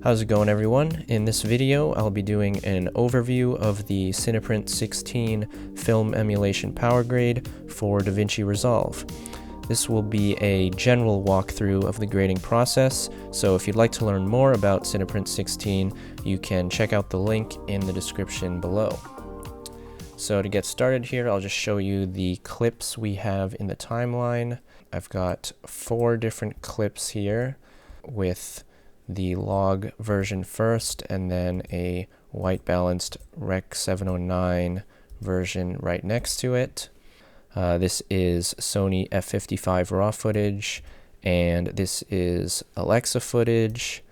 How's it going, everyone? In this video, I'll be doing an overview of the CinePrint16 film emulation PowerGrade for Davinci Resolve. This will be a general walkthrough of the grading process, so if you'd like to learn more about CinePrint16, you can check out the link in the description below. So to get started here, I'll just show you the clips we have in the timeline. I've got 4 different clips here with the log version first, and then a white balanced Rec 709 version right next to it. This is Sony F55 raw footage, and this is Alexa footage,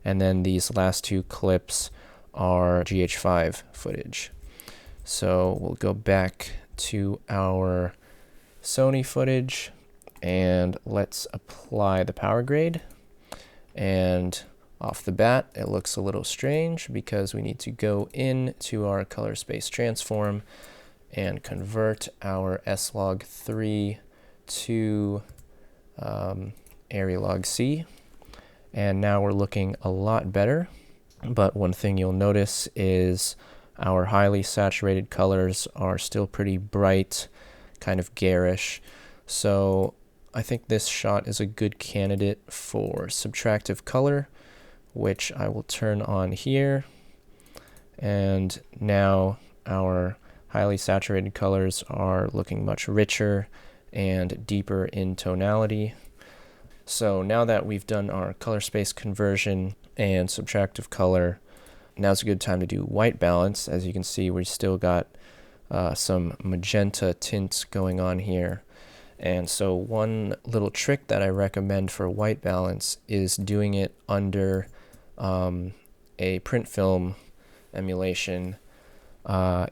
and then these last 2 clips are GH5 footage. So we'll go back to our Sony footage and let's apply the PowerGrade. And off the bat, it looks a little strange because we need to go into our color space transform and convert our S-Log3 to Arri LogC. And now we're looking a lot better. But one thing you'll notice is our highly saturated colors are still pretty bright, kind of garish. So I think this shot is a good candidate for subtractive color, which I will turn on here. And now our highly saturated colors are looking much richer and deeper in tonality. So now that we've done our color space conversion and subtractive color, now's a good time to do white balance. As you can see, we still got some magenta tints going on here. And so one little trick that I recommend for white balance is doing it under a print film emulation,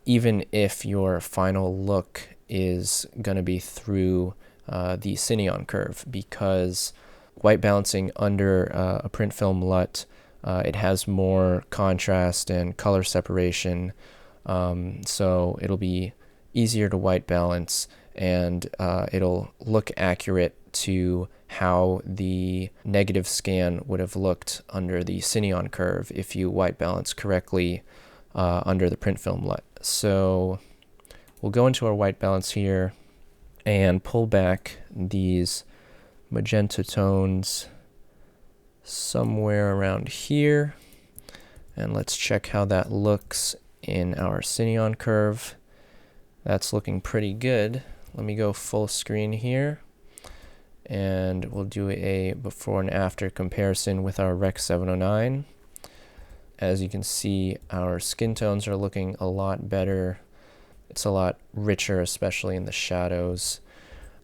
even if your final look is going to be through the Cineon curve, because white balancing under a print film LUT, it has more contrast and color separation, so it'll be easier to white balance, and it'll look accurate to how the negative scan would have looked under the Cineon curve if you white balance correctly under the print film LUT. So we'll go into our white balance here and pull back these magenta tones somewhere around here, and let's check how that looks in our Cineon curve. That's looking pretty good. Let me go full screen here, and we'll do a before and after comparison with our Rec 709. As you can see, our skin tones are looking a lot better. It's a lot richer, especially in the shadows.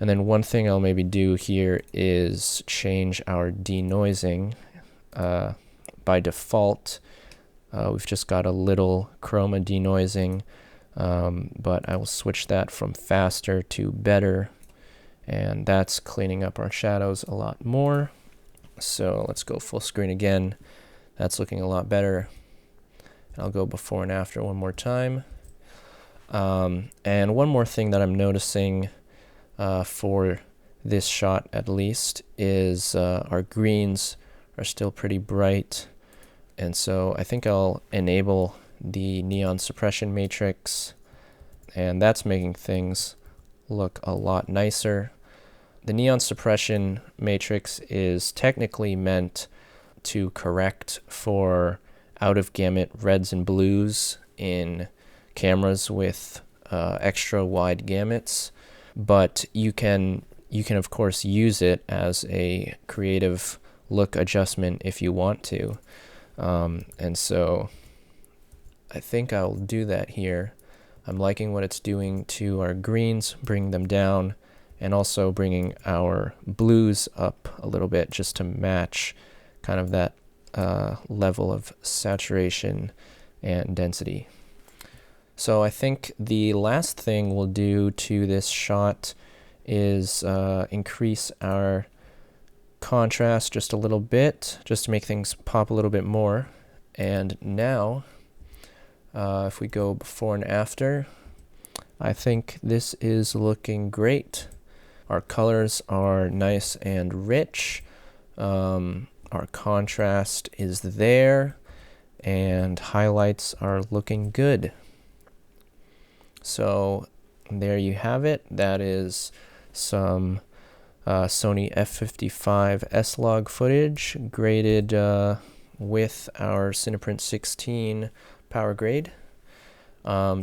And then one thing I'll maybe do here is change our denoising. By default, we've just got a little chroma denoising, but I will switch that from faster to better, and that's cleaning up our shadows a lot more. So let's go full screen again. That's looking a lot better. I'll go before and after one more time. And one more thing that I'm noticing for this shot at least is our greens are still pretty bright, and so I think I'll enable the neon suppression matrix, and that's making things look a lot nicer. The neon suppression matrix is technically meant to correct for out of gamut reds and blues in cameras with extra wide gamuts, but you can of course use it as a creative look adjustment if you want to, and so I think I'll do that here. I'm liking what it's doing to our greens, bringing them down, and also bringing our blues up a little bit just to match kind of that level of saturation and density. So I think the last thing we'll do to this shot is increase our contrast just a little bit, just to make things pop a little bit more. And now, if we go before and after, I think this is looking great. Our colors are nice and rich. Our our contrast is there, and highlights are looking good. So there you have it. That is some Sony f55 S-Log footage graded with our CinePrint16 PowerGrade.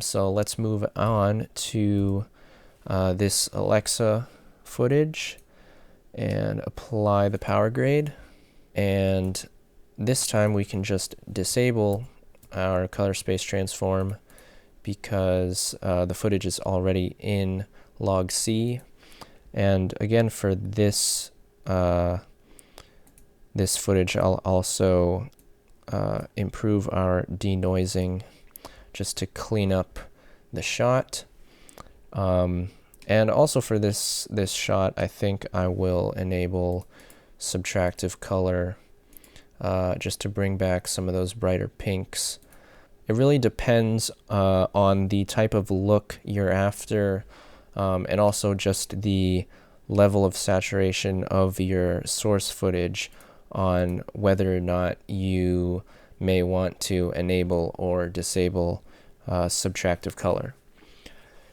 So let's move on to this Alexa footage and apply the PowerGrade. And this time we can just disable our color space transform because the footage is already in LogC. And again, for this this footage, I'll also improve our denoising just to clean up the shot. And also for this shot, I think I will enable subtractive color just to bring back some of those brighter pinks. It really depends on the type of look you're after, and also just the level of saturation of your source footage on whether or not you may want to enable or disable subtractive color.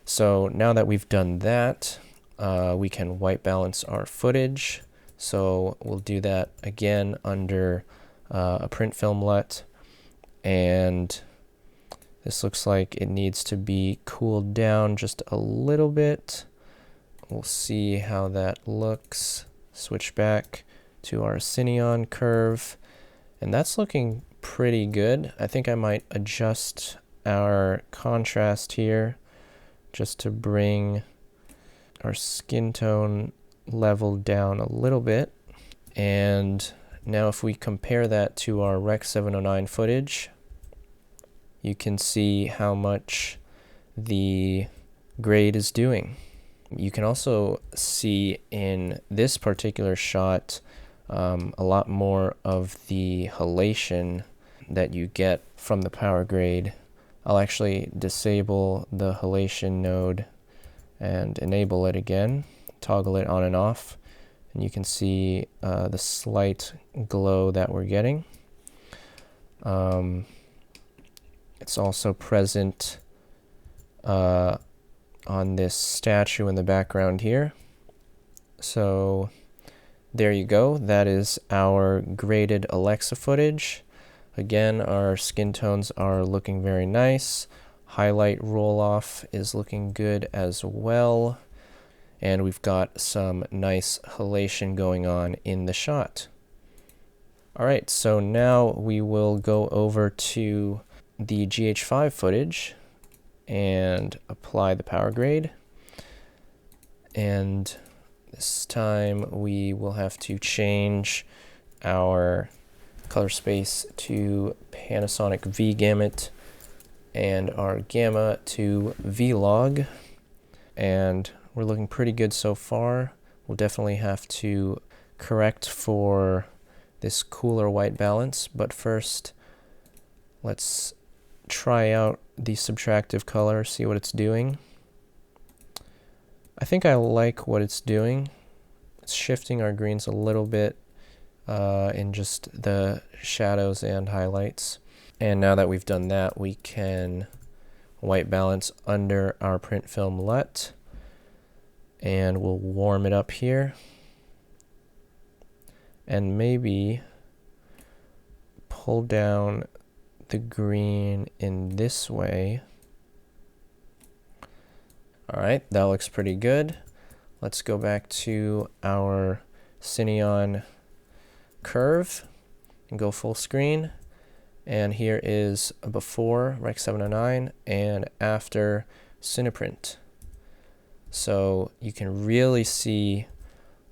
So now that we've done that, we can white balance our footage. So we'll do that again under a print film LUT, and this looks like it needs to be cooled down just a little bit. We'll see how that looks. Switch back to our Cineon curve, and that's looking pretty good. I think I might adjust our contrast here just to bring our skin tone level down a little bit. And now if we compare that to our Rec 709 footage, you can see how much the grade is doing. You can also see in this particular shot a lot more of the halation that you get from the PowerGrade. I'll actually disable the halation node and enable it again, toggle it on and off, and you can see the slight glow that we're getting. It's also present on this statue in the background here. So there you go. That is our graded Alexa footage. Again, our skin tones are looking very nice. Highlight roll-off is looking good as well. And we've got some nice halation going on in the shot. Alright, so now we will go over to the GH5 footage and apply the PowerGrade. And this time we will have to change our color space to Panasonic V gamut and our gamma to V-log. And we're looking pretty good so far. We'll definitely have to correct for this cooler white balance, but first let's try out the subtractive color, see what it's doing. I think I like what it's doing. It's shifting our greens a little bit in just the shadows and highlights. And now that we've done that, we can white balance under our print film LUT, and we'll warm it up here. And maybe pull down the green in this way. Alright, that looks pretty good. Let's go back to our Cineon curve and go full screen. And here is a before Rec 709 and after CinePrint. So you can really see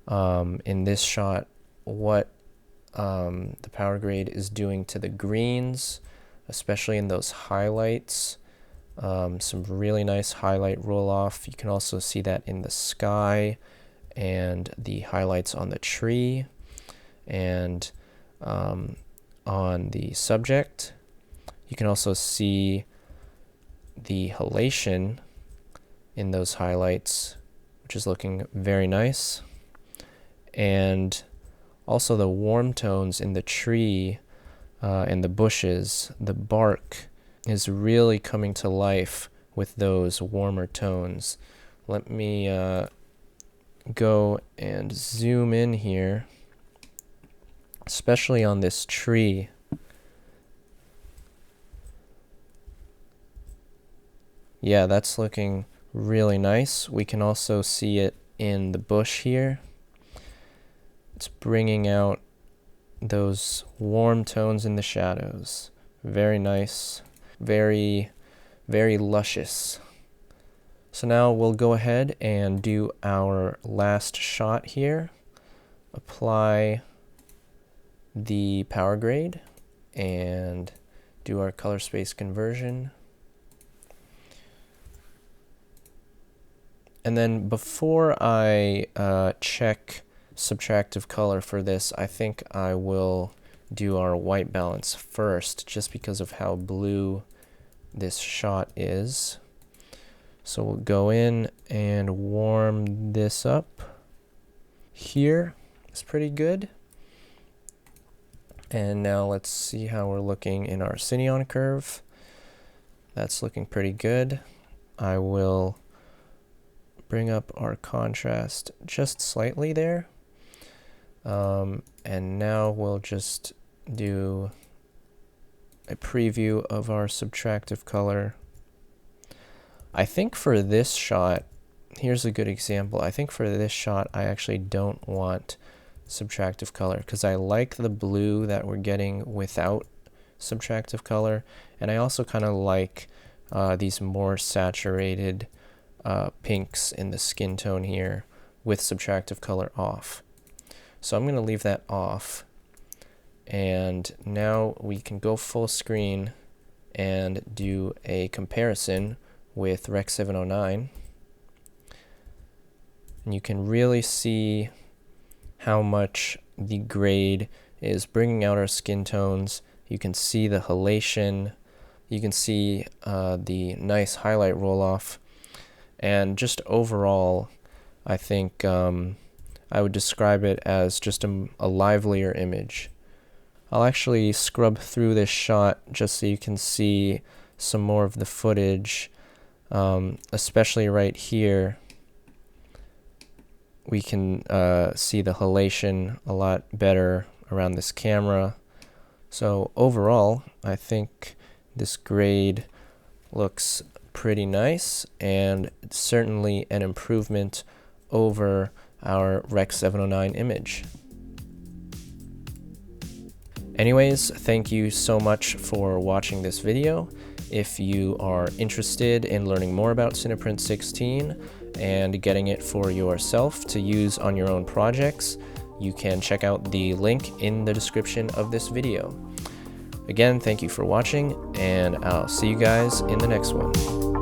in this shot what the PowerGrade is doing to the greens, especially in those highlights. Some really nice highlight roll-off. You can also see that in the sky and the highlights on the tree and on the subject. You can also see the halation in those highlights, which is looking very nice. And Also, the warm tones in the tree and the bushes, the bark is really coming to life with those warmer tones. Let me go and zoom in here, especially on this tree. Yeah, that's looking really nice. We can also see it in the bush here. It's bringing out those warm tones in the shadows. Very nice, very, very luscious. So now we'll go ahead and do our last shot here. Apply the PowerGrade and do our color space conversion. And then before I check subtractive color for this, I think I will do our white balance first, just because of how blue this shot is. So we'll go in and warm this up. Here is pretty good. And now let's see how we're looking in our Cineon curve. That's looking pretty good. I will bring up our contrast just slightly there. And now we'll just do a preview of our subtractive color. I think for this shot, here's a good example. I think for this shot, I actually don't want subtractive color because I like the blue that we're getting without subtractive color. And I also kind of like these more saturated pinks in the skin tone here with subtractive color off. So I'm going to leave that off, and now we can go full screen and do a comparison with Rec 709, and you can really see how much the grade is bringing out our skin tones. You can see the halation, you can see the nice highlight roll-off, and just overall I think I would describe it as just a livelier image. I'll actually scrub through this shot just so you can see some more of the footage, especially right here. We can see the halation a lot better around this camera. So overall, I think this grade looks pretty nice, and it's certainly an improvement over our Rec 709 image. Anyways, thank you so much for watching this video. If you are interested in learning more about CinePrint16 and getting it for yourself to use on your own projects, you can check out the link in the description of this video. Again, thank you for watching, and I'll see you guys in the next one.